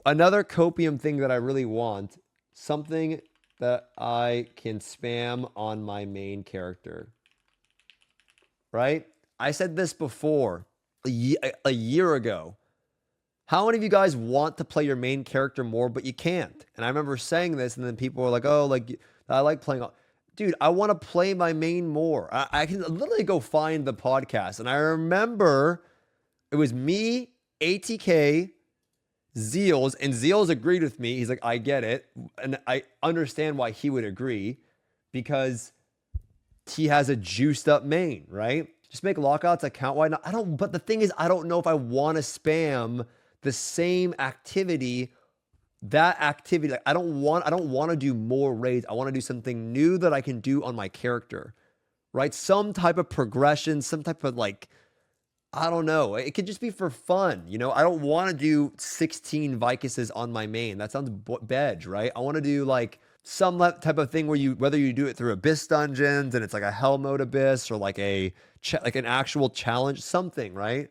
Another copium thing that I really want, something that I can spam on my main character, right? I said this before a year ago. How many of you guys want to play your main character more, but you can't? And I remember saying this, and then people were like, "Oh, like I like playing." Dude, I want to play my main more. I can literally go find the podcast, and I remember it was me, ATK, Zeals, and Zeals agreed with me. He's like, "I get it, and I understand why he would agree, because he has a juiced up main, right? Just make lockouts account wide. I don't. But the thing is, I don't know if I want to spam the same activity. That activity, like, I don't want to do more raids. I want to do something new that I can do on my character, right? Some type of progression, some type of, like, I don't know. It could just be for fun, you know. I don't want to do 16 Vicuses on my main. That sounds bedge, right? I want to do like some type of thing where whether you do it through Abyss dungeons and it's like a Hell mode Abyss, or like like an actual challenge, something, right?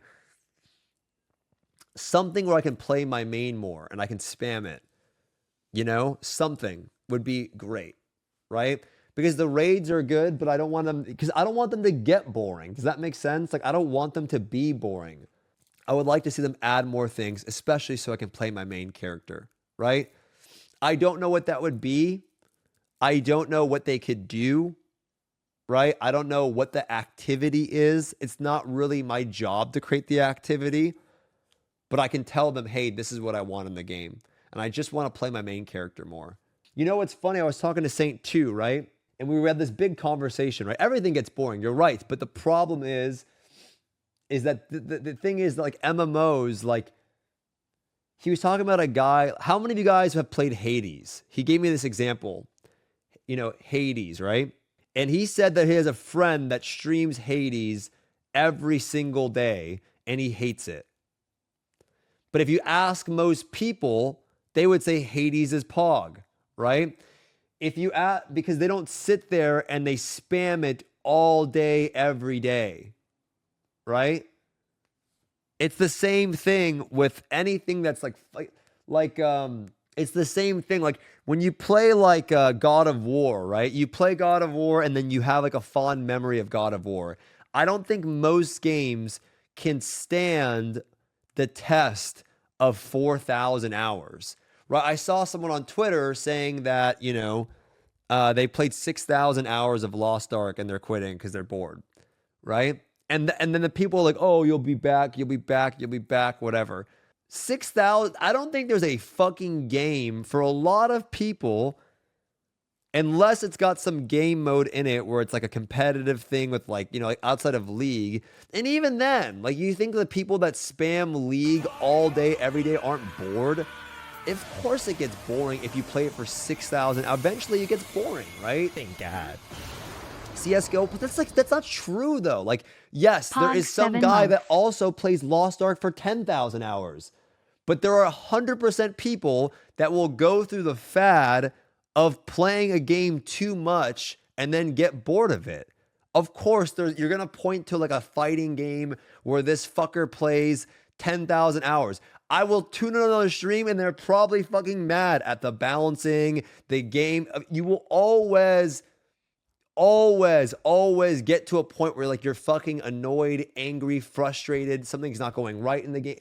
Something where I can play my main more and I can spam it, you know? Something would be great, right? Because the raids are good, but I don't want them, because I don't want them to get boring. Does that make sense? Like, I don't want them to be boring. I would like to see them add more things, especially so I can play my main character, right? I don't know what that would be. I don't know what they could do, right? I don't know what the activity is. It's not really my job to create the activity, but I can tell them, hey, this is what I want in the game. And I just want to play my main character more. You know what's funny? I was talking to Saint 2, right? And we had this big conversation, right? Everything gets boring. You're right. But the problem is that the thing is, like, MMOs, like, he was talking about a guy. How many of you guys have played Hades? He gave me this example, you know, Hades, right? And he said that he has a friend that streams Hades every single day and he hates it. But if you ask most people, they would say Hades is Pog, right? If you ask, because they don't sit there and they spam it all day, every day, right? It's the same thing with anything that's it's the same thing. Like when you play like God of War, right? You play God of War and then you have like a fond memory of God of War. I don't think most games can stand the test of 4,000 hours, right? I saw someone on Twitter saying that, you know, they played 6,000 hours of Lost Ark and they're quitting because they're bored, right? And then the people are like, oh, you'll be back, you'll be back, you'll be back, whatever. 6,000. I don't think there's a fucking game for a lot of people, unless it's got some game mode in it where it's like a competitive thing with, like, you know, like outside of League. And even then, like, you think the people that spam League all day, every day aren't bored? Of course it gets boring if you play it for 6,000. Eventually it gets boring, right? Thank God. CSGO, but that's not true though. Like, yes, there is some guy that also plays Lost Ark for 10,000 hours. But there are 100% people that will go through the fad of playing a game too much and then get bored of it. Of course, you're going to point to like a fighting game where this fucker plays 10,000 hours. I will tune in another stream and they're probably fucking mad at the balancing, the game. You will always get to a point where, like, you're fucking annoyed, angry, frustrated. Something's not going right in the game.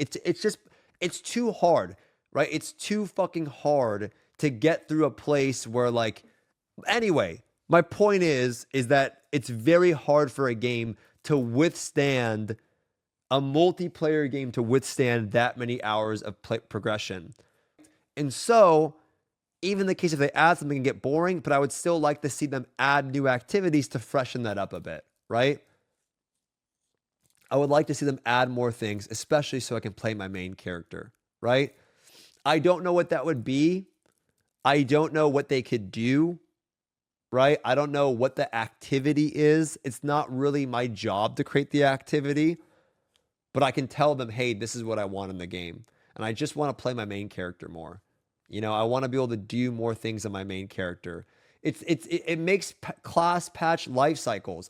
It's too hard, right? It's too fucking hard to get through a place where, like, anyway, my point is that it's very hard for a game to withstand, a multiplayer game to withstand that many hours of progression. And so, even in the case if they add something and get boring, but I would still like to see them add new activities to freshen that up a bit, right? I would like to see them add more things, especially so I can play my main character, right? I don't know what that would be. I don't know what they could do, right? I don't know what the activity is. It's not really my job to create the activity, but I can tell them, hey, this is what I want in the game. And I just want to play my main character more. You know, I want to be able to do more things on my main character. It makes class patch life cycles.